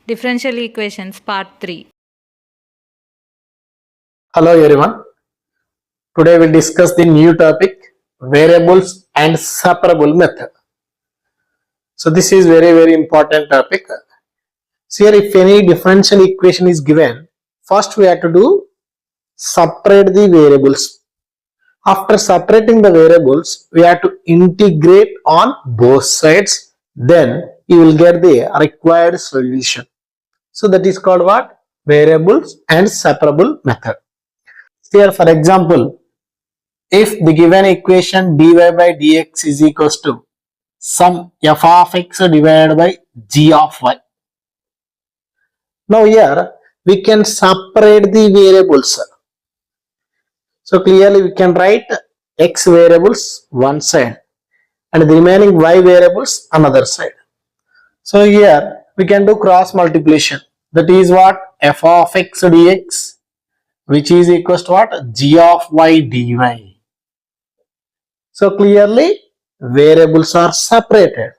Differential equations part 3. Hello everyone. Today we'll discuss the new topic variables and separable method. So this is very important topic. So here if any differential equation is given, first we have to do separate the variables. After separating the variables, we have to integrate on both sides. Then you will get the required solution. So that is called what? Variables and separable method. Here for example, if the given equation dy by dx is equals to sum f of x divided by g of y. Now here we can separate the variables. So clearly we can write x variables one side and the remaining y variables another side. So here we can do cross multiplication. That is what? F of x dx, which is equals to what? G of y dy. So clearly variables are separated.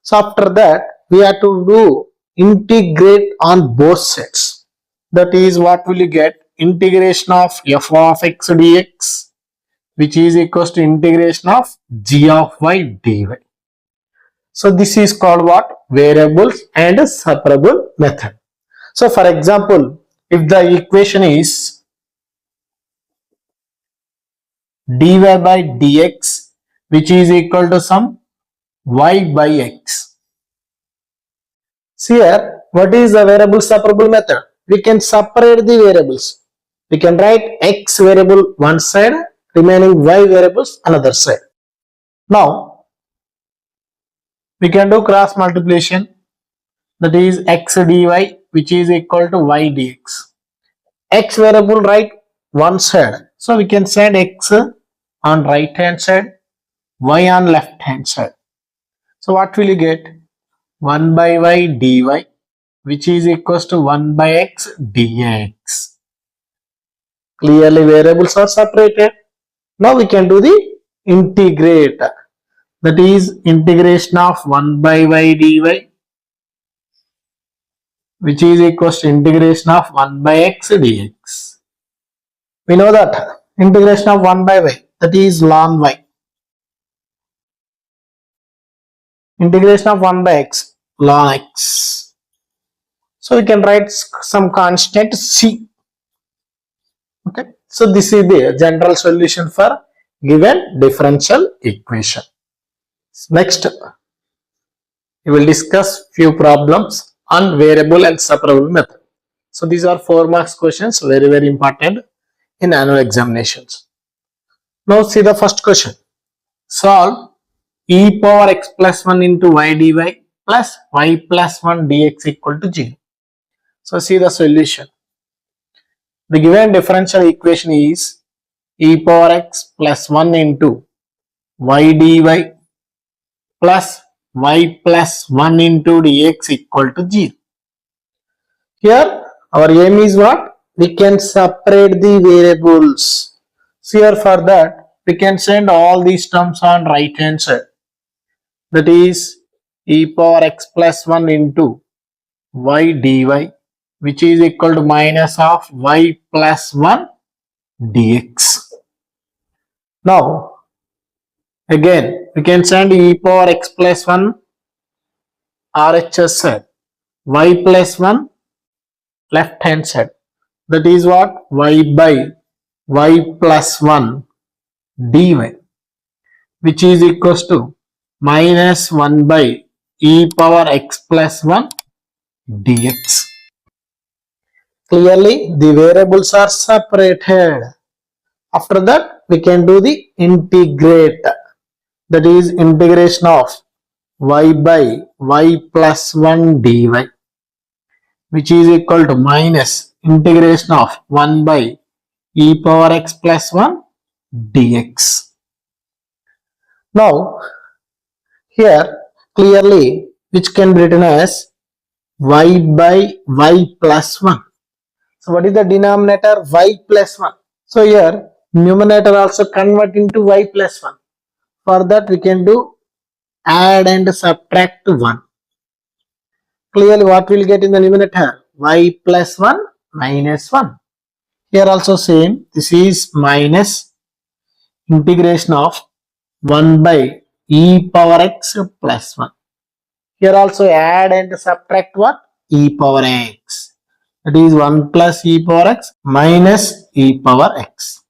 So after that we have to do integrate on both sides. That is what will you get? Integration of f of x dx, which is equals to integration of g of y dy. So this is called what? Variables and separable method. So for example, if the equation is dy by dx, which is equal to some y by x. See here, what is the variable separable method? We can separate the variables. We can write x variable one side, remaining y variables another side. Now, we can do cross multiplication. That is x dy, which is equal to y dx. X variable write one side. So we can send x on right hand side, y on left hand side. So what will you get? 1 by y dy, which is equals to 1 by x dx. Clearly variables are separated. Now we can do the integrate. That is integration of 1 by y dy, which is equals to integration of 1 by x dx. We know that integration of 1 by y, that is ln y. Integration of 1 by x, ln x. So we can write some constant c. Okay. So this is the general solution for given differential equation. Next, we will discuss few problems on variable and separable method. So these are 4 marks questions, very important in annual examinations. Now see the first question. Solve e power x plus 1 into y dy plus y plus 1 dx equal to 0. So see the solution. The given differential equation is e power x plus 1 into y dy plus y plus 1 into dx equal to 0. Here our aim is what? We can separate the variables. So here for that we can send all these terms on right hand side. That is e power x plus 1 into y dy, which is equal to minus of y plus 1 dx. Now again we can send e power x plus 1 RHS side, y plus 1 left hand side. That is what? Y by y plus 1 dy, which is equals to minus 1 by e power x plus 1 dx. Clearly the variables are separated. After that we can do the integrate. That is integration of y by y plus 1 dy, which is equal to minus integration of 1 by e power x plus 1 dx. Now here clearly which can be written as y by y plus 1. So what is the denominator? Y plus 1. So here numerator also convert into y plus 1. For that we can do add and subtract 1. clearly what will get in the numerator? Y plus 1 minus 1. Here also same. This is minus integration of 1 by e power x plus 1. Here also add and subtract what? E power x. That is 1 plus e power x minus e power x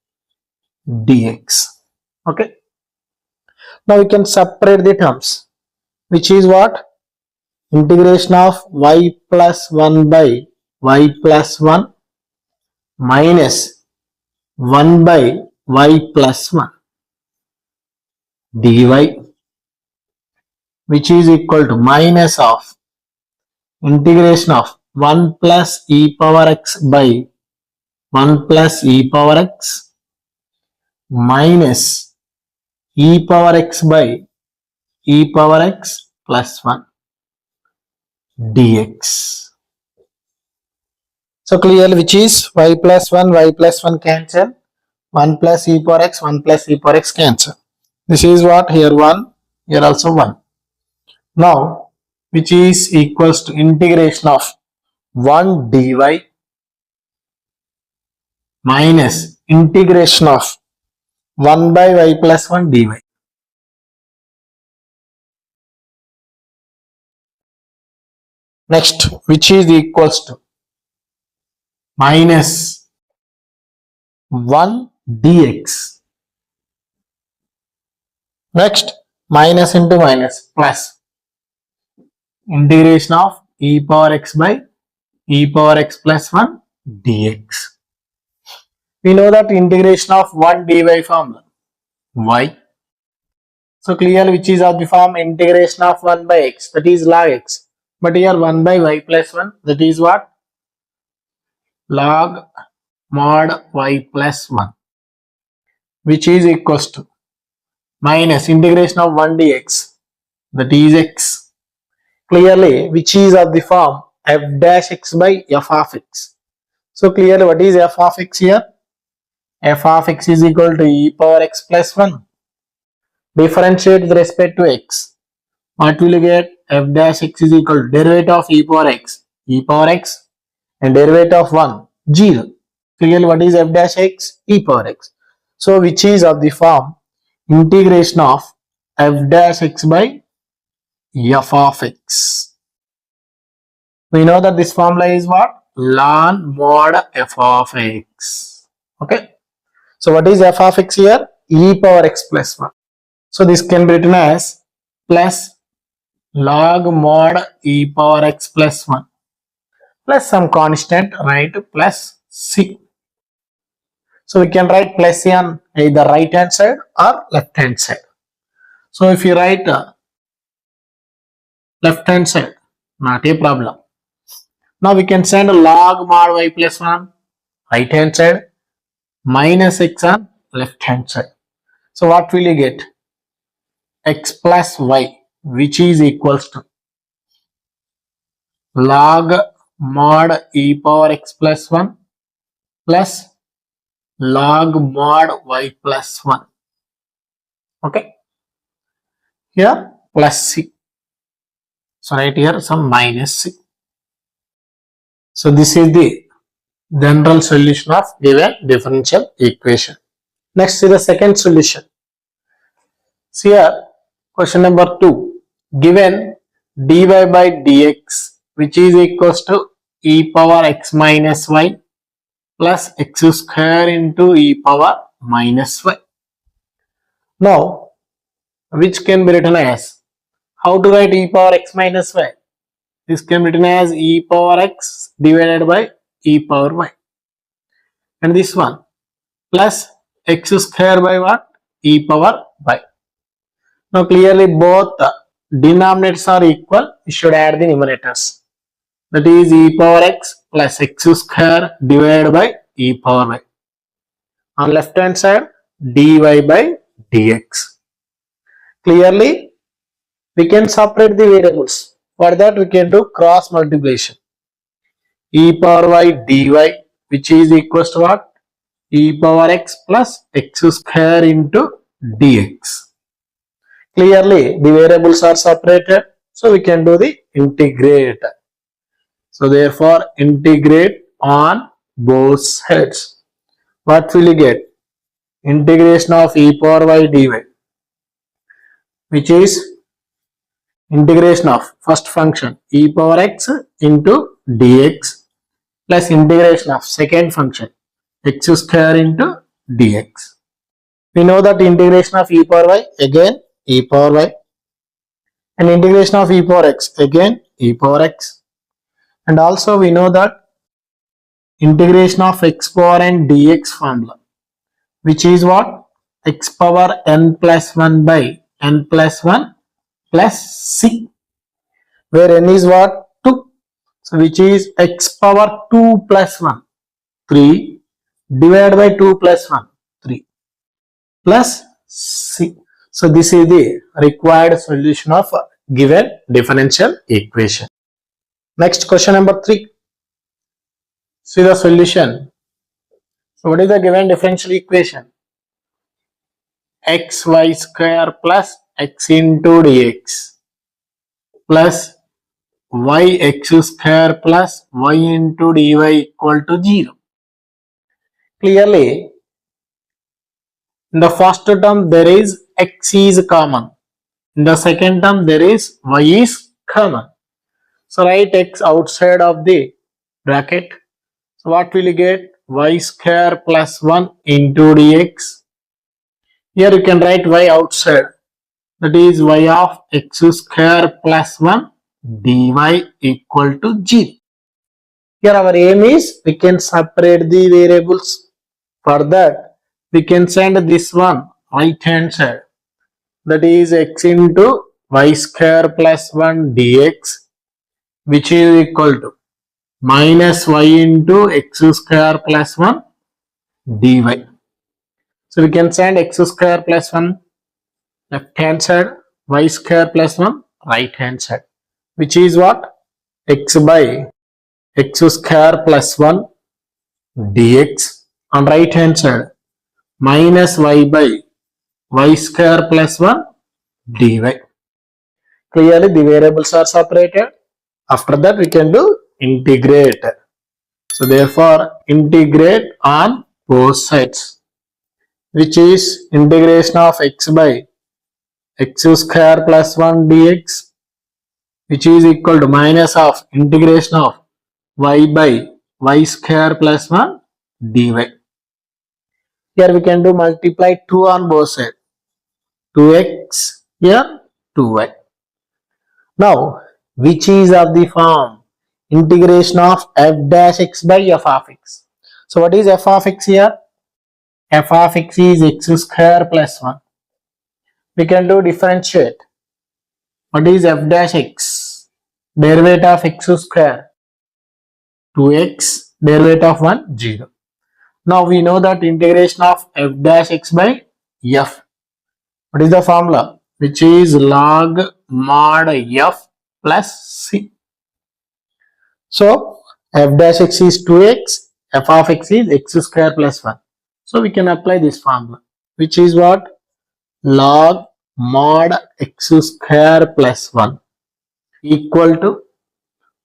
dx. Okay. Now we can separate the terms, which is what? Integration of y plus 1 by y plus 1 minus 1 by y plus 1 dy, which is equal to minus of integration of 1 plus e power x by 1 plus e power x minus e power x by e power x plus 1 dx. So clearly which is y plus 1 cancel, 1 plus e power x, 1 plus e power x cancel. This is what? Here 1, here also 1. Now which is equals to integration of 1 dy minus integration of 1 by y plus 1 dy. Next, which is equals to minus 1 dx. Next, minus into minus plus integration of e power x by e power x plus 1 dx. We know that integration of 1 dy formula y. So clearly which is of the form integration of 1 by x, that is log x. But here 1 by y plus 1, that is what? Log mod y plus 1, which is equals to minus integration of 1 dx, that is x. Clearly which is of the form f dash x by f of x. So clearly what is f of x here? F of x is equal to e power x plus 1. Differentiate with respect to x. What will you get? F dash x is equal to derivative of e power x, and derivative of 1, 0. Clearly what is f dash x? E power x. So which is of the form integration of f dash x by f of x. We know that this formula is what? Ln mod f of x. Okay. So what is f of x here? E power x plus 1. So this can be written as plus log mod e power x plus 1 plus some constant, right, plus c. So we can write plus c on either right hand side or left hand side. So if you write left hand side, not a problem. Now we can send log mod y plus 1 on right hand side, minus x on left hand side. So what will you get? X plus y, which is equals to log mod e power x plus 1 plus log mod y plus 1. Okay. Here plus c. So right here some minus c. So this is the general solution of given differential equation. Next is the second solution. See here, question number 2. Given dy by dx, which is equals to e power x minus y plus x square into e power minus y. Now, which can be written as? How to write e power x minus y? This can be written as e power x divided by e power y. And this one plus x square by what? E power y. Now clearly both denominators are equal. We should add the numerators. That is e power x plus x square divided by e power y. On left hand side dy by dx. Clearly we can separate the variables. For that we can do cross multiplication. E power y dy, which is equals to what? E power x plus x square into dx. Clearly the variables are separated, so we can do the integrate. So therefore integrate on both sides. What will you get? Integration of e power y dy, which is integration of first function e power x into dx plus integration of second function x square into dx. We know that integration of e power y, again e power y, and integration of e power x, again e power x. And also we know that integration of x power n dx formula, which is what? X power n plus 1 by n plus 1 plus c, where n is what? 2. So which is x power 2 plus 1, 3, divided by 2 plus 1, 3, plus c. So this is the required solution of given differential equation. Next, question number 3. See the solution. So what is the given differential equation? xy square plus x into dx plus yx square plus y into dy equal to 0. Clearly, in the first term there is x is common. In the second term there is y is common. So write x outside of the bracket. So what will you get? Y square plus 1 into dx. Here you can write y outside. That is y of x square plus 1 dy equal to 0. Here our aim is we can separate the variables. For that we can send this one right hand side. That is x into y square plus 1 dx, which is equal to minus y into x square plus 1 dy. So we can send x square plus 1 left hand side, y square plus 1 right hand side, which is what? X by x square plus 1 dx on right hand side minus y by y square plus 1 dy. Clearly the variables are separated. After that we can do integrate. So therefore integrate on both sides, which is integration of x by x square plus 1 dx, which is equal to minus of integration of y by y square plus 1 dy. Here we can do multiply 2 on both sides. 2x here, 2y. Now, which is of the form integration of f dash x by f of x? So what is f of x here? F of x is x square plus 1. We can do differentiate. What is f dash x? Derivative of x square, 2x, derivative of 1, 0. Now we know that integration of f dash x by f. What is the formula? Which is log mod f plus c. So f dash x is 2x, f of x is x square plus 1. So we can apply this formula, which is what? Log mod x square plus 1 equal to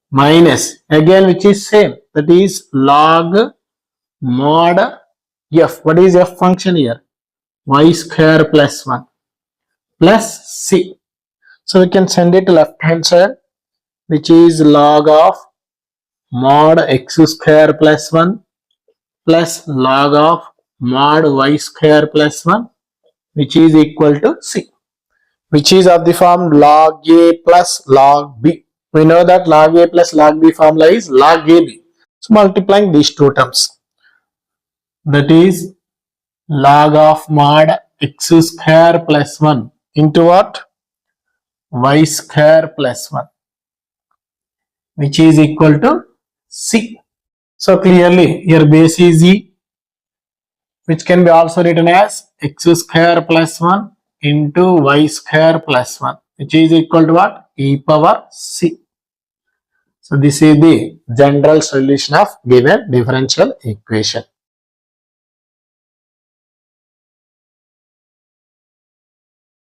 minus, again which is same, that is log mod f. What is f function here? Y square plus 1 plus c. So we can send it to left hand side, which is log of mod x square plus 1 plus log of mod y square plus 1, which is equal to c, which is of the form log a plus log b. We know that log a plus log b formula is log ab. So multiplying these two terms, that is log of mod x square plus 1 into what? Y square plus 1, which is equal to c. So clearly here base is e, which can be also written as x square plus 1 into y square plus 1, which is equal to what? E power c. So this is the general solution of given differential equation.